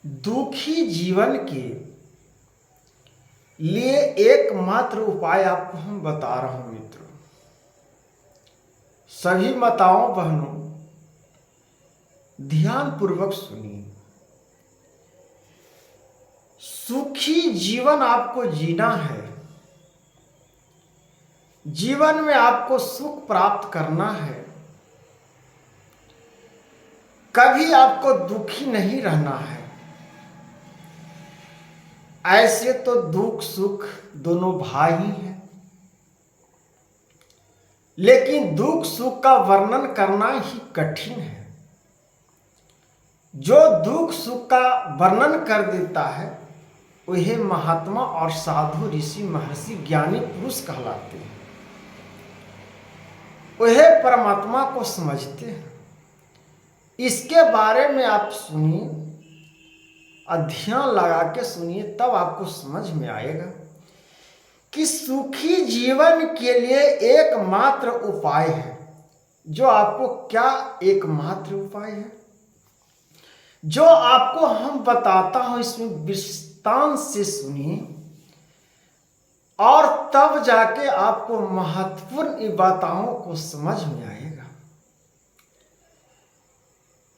दुखी जीवन के लिए एकमात्र उपाय आपको हम बता रहा हूं मित्रों। सभी माताओं बहनों ध्यान पूर्वक सुनिए। सुखी जीवन आपको जीना है, जीवन में आपको सुख प्राप्त करना है, कभी आपको दुखी नहीं रहना है। ऐसे तो दुख सुख दोनों भाई हैं, लेकिन दुख सुख का वर्णन करना ही कठिन है। जो दुख सुख का वर्णन कर देता है वह महात्मा और साधु ऋषि महर्षि ज्ञानी पुरुष कहलाते हैं। वह परमात्मा को समझते हैं। इसके बारे में आप सुनिए, अध्ययन लगा के सुनिए, तब आपको समझ में आएगा कि सुखी जीवन के लिए एकमात्र उपाय है। जो आपको क्या एकमात्र उपाय है जो आपको हम बताता हूं, इसमें विस्तार से सुनिए और तब जाके आपको महत्वपूर्ण बातों को समझ में आएगा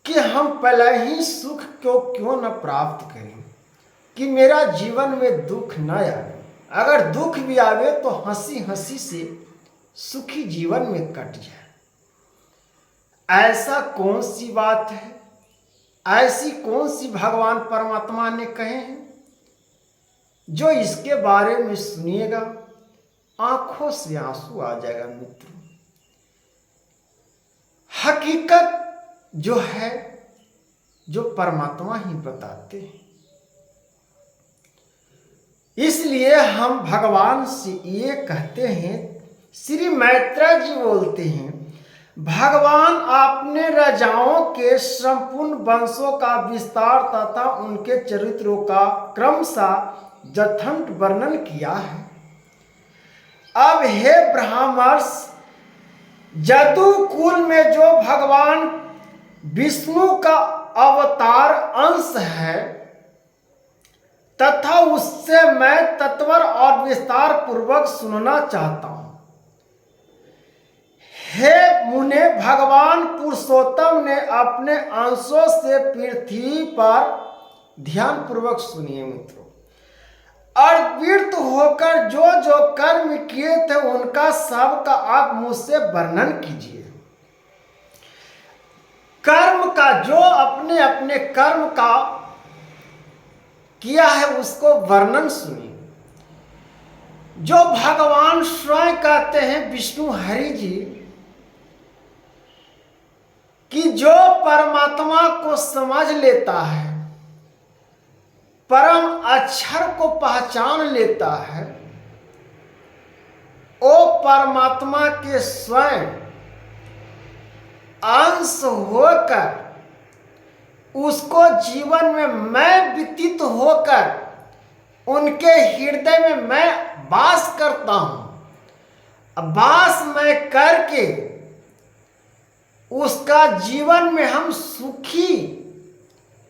कि हम पहले ही सुख को क्यों न प्राप्त करें, कि मेरा जीवन में दुख न आवे। अगर दुख भी आवे तो हंसी हंसी से सुखी जीवन में कट जाए। ऐसा कौन सी बात है, ऐसी कौन सी भगवान परमात्मा ने कहे हैं जो इसके बारे में सुनिएगा आंखों से आंसू आ जाएगा मित्र। हकीकत जो है जो परमात्मा ही बताते हैं। इसलिए हम भगवान से ये कहते हैं, श्री मैत्रेय जी बोलते हैं, भगवान आपने राजाओं के संपूर्ण वंशों का विस्तार तथा उनके चरित्रों का क्रमशः यथार्थ वर्णन किया है। अब हे ब्राह्मर्ष, जदुकुल में जो भगवान विष्णु का अवतार अंश है तथा उससे मैं तत्वर और विस्तार पूर्वक सुनना चाहता हूं। हे मुने, भगवान पुरुषोत्तम ने अपने अंशों से पृथ्वी पर, ध्यान पूर्वक सुनिए मित्रों, अवतीर्ण होकर जो जो कर्म किए थे उनका सबका आप मुझसे वर्णन कीजिए। कर्म का जो अपने अपने कर्म का किया है उसको वर्णन सुनिए। जो भगवान स्वयं कहते हैं विष्णु हरि जी कि जो परमात्मा को समझ लेता है, परम अक्षर को पहचान लेता है, वो परमात्मा के स्वयं अंश होकर उसको जीवन में मैं व्यतीत होकर उनके हृदय में मैं वास करता हूं। वास मैं करके उसका जीवन में हम सुखी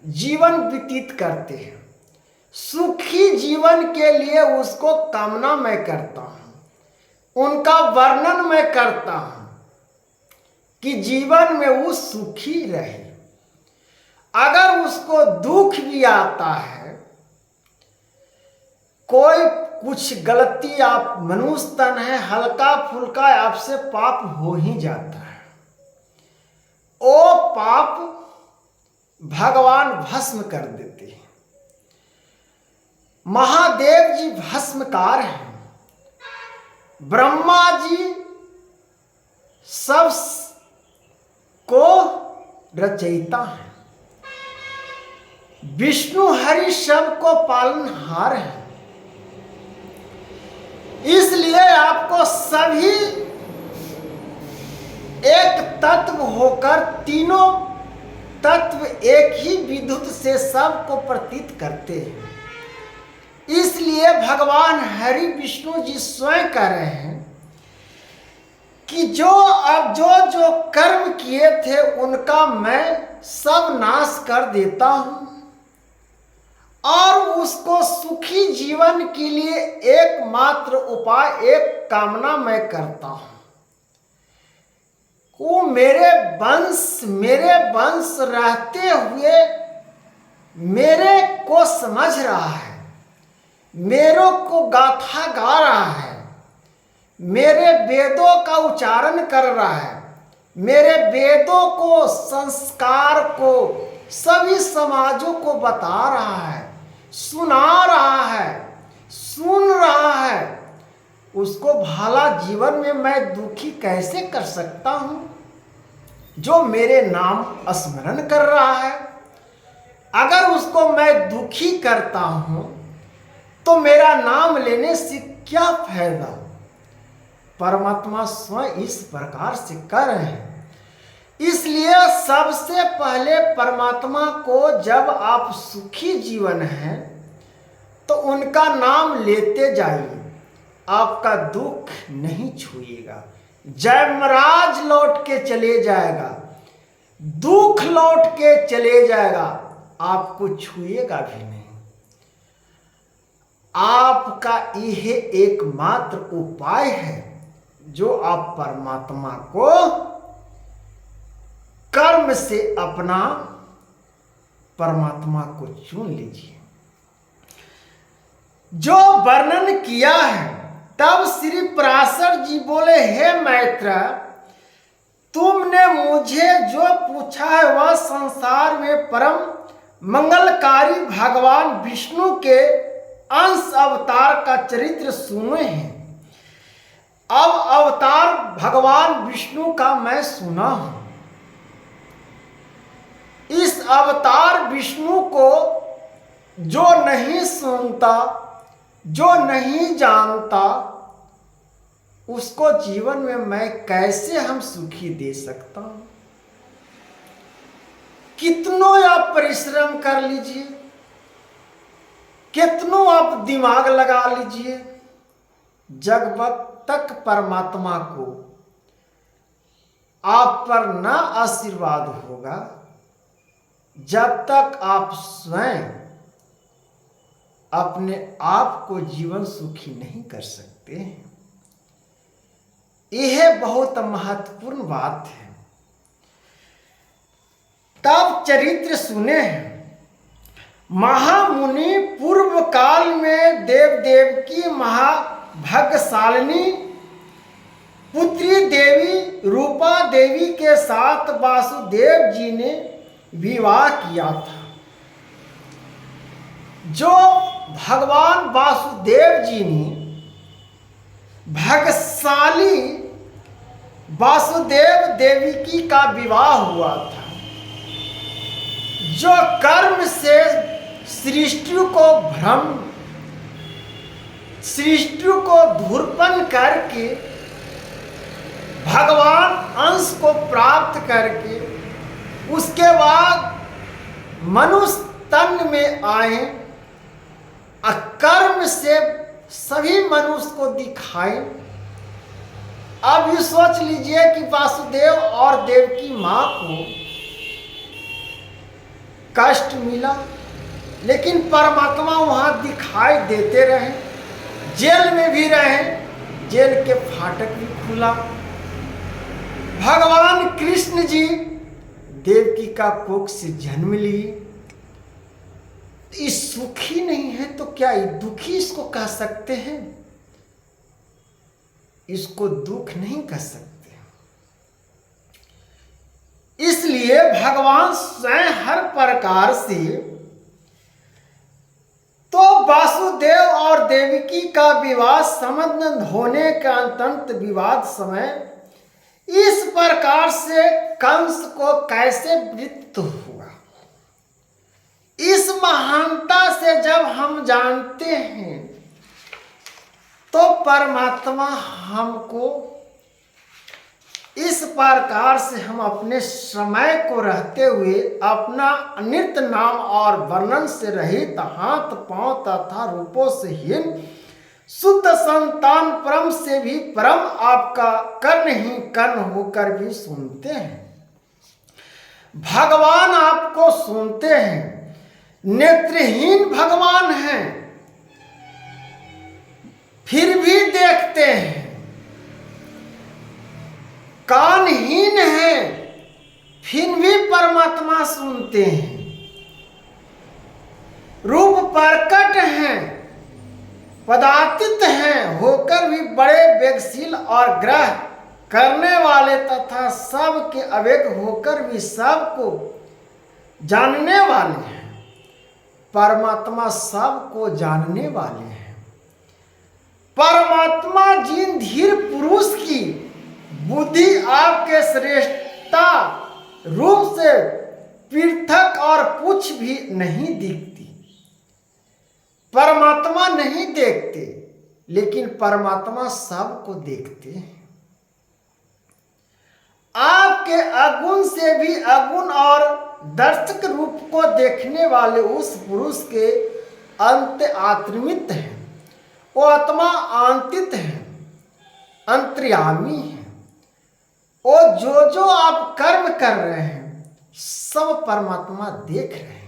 जीवन व्यतीत करते हैं। सुखी जीवन के लिए उसको कामना मैं करता हूं, उनका वर्णन मैं करता हूं कि जीवन में वो सुखी रहे। अगर उसको दुख भी आता है, कोई कुछ गलती, आप मनुष्य तन है, हल्का फुल्का आपसे पाप हो ही जाता है, वो पाप भगवान भस्म कर देते हैं। महादेव जी भस्मकार हैं, ब्रह्मा जी सब को रचयिता हैं, विष्णु हरि सबको पालनहार है। इसलिए आपको सभी एक तत्व होकर, तीनों तत्व एक ही विद्युत से सबको प्रतीत करते हैं। इसलिए भगवान हरि विष्णु जी स्वयं कह रहे हैं कि जो अब जो कर्म किए थे उनका मैं सब नाश कर देता हूं। और उसको सुखी जीवन के लिए एकमात्र उपाय, एक कामना मैं करता हूं। वो मेरे वंश रहते हुए मेरे को समझ रहा है, मेरे को गाथा गा रहा है, मेरे वेदों का उच्चारण कर रहा है, मेरे वेदों को, संस्कार को सभी समाजों को बता रहा है, सुना रहा है, सुन रहा है, उसको भला जीवन में मैं दुखी कैसे कर सकता हूं? जो मेरे नाम स्मरण कर रहा है, अगर उसको मैं दुखी करता हूं तो मेरा नाम लेने से क्या फायदा? परमात्मा स्वयं इस प्रकार से कर रहे हैं। इसलिए सबसे पहले परमात्मा को, जब आप सुखी जीवन हैं तो उनका नाम लेते जाइए, आपका दुख नहीं छूएगा। जयमराज लौट के चले जाएगा, दुख लौट के चले जाएगा, आपको छुएगा भी नहीं। आपका यह एकमात्र उपाय है, जो आप परमात्मा को कर्म से अपना परमात्मा को चुन लीजिए। जो वर्णन किया है, तब श्री पराशर जी बोले, हे मैत्र, तुमने मुझे जो पूछा है वह संसार में परम मंगलकारी भगवान विष्णु के अंश अवतार का चरित्र सुने हैं। अब अवतार भगवान विष्णु का मैं सुना हूं। इस अवतार विष्णु को जो नहीं सुनता, जो नहीं जानता, उसको जीवन में मैं कैसे हम सुखी दे सकता हूं? कितनों आप परिश्रम कर लीजिए, कितनों आप दिमाग लगा लीजिए, जब तक परमात्मा को आप पर न आशीर्वाद होगा, जब तक आप स्वयं अपने आप को जीवन सुखी नहीं कर सकते। यह बहुत महत्वपूर्ण बात है। तब चरित्र सुने हैं। महामुनि पूर्व काल में देव की महाभाग्यशालिनी पुत्री देवी रूपा देवी के साथ वासुदेव जी ने विवाह किया था। जो भगवान वासुदेव जी ने भाग्यशाली वासुदेव देवी का विवाह हुआ था, जो कर्म से सृष्टि को धूर्पण करके भगवान अंश को प्राप्त करके उसके बाद मनुष्य तन में आए, कर्म से सभी मनुष्य को दिखाए। अब ये सोच लीजिए कि वासुदेव और देवकी मां को कष्ट मिला, लेकिन परमात्मा वहां दिखाई देते रहे, जेल में भी रहे, जेल के फाटक भी खुला। भगवान कृष्ण जी देवकी का कोख से जन्म लिए। इस सुखी नहीं है तो क्या दुखी इसको कह सकते हैं? इसको दुख नहीं कह सकते। इसलिए भगवान स्वयं हर प्रकार से तो वासुदेव और देवकी का विवाह संबंध होने का अंतंत विवाद समय इस प्रकार से कंस को कैसे मृत्यु हुआ, इस महानता से जब हम जानते हैं तो परमात्मा हमको इस प्रकार से हम अपने समय को रहते हुए अपना अनित नाम और वर्णन से रहित हाथ पांव तथा रूपों से हीन शुद्ध संतान परम से भी परम आपका कर्ण ही कर्ण होकर भी सुनते हैं। भगवान आपको सुनते हैं, नेत्रहीन भगवान हैं फिर भी देखते हैं, कानहीन हैं फिर भी परमात्मा सुनते हैं, रूप प्रकट हैं, पदातीत हैं होकर भी बड़े वेगशील और ग्रह करने वाले तथा सबके अवेग होकर भी सबको जानने वाले हैं। परमात्मा सबको जानने वाले हैं। परमात्मा जिन धीर पुरुष की बुद्धि आपके श्रेष्ठता रूप से पृथक और कुछ भी नहीं दिखती। परमात्मा नहीं देखते, लेकिन परमात्मा सबको देखते हैं। आपके अगुण से भी अगुण और दर्शक रूप को देखने वाले उस पुरुष के अंत आत्मित हैं। वो आत्मा आंतित है, अंतर्यामी है। वो जो जो आप कर्म कर रहे हैं सब परमात्मा देख रहे हैं।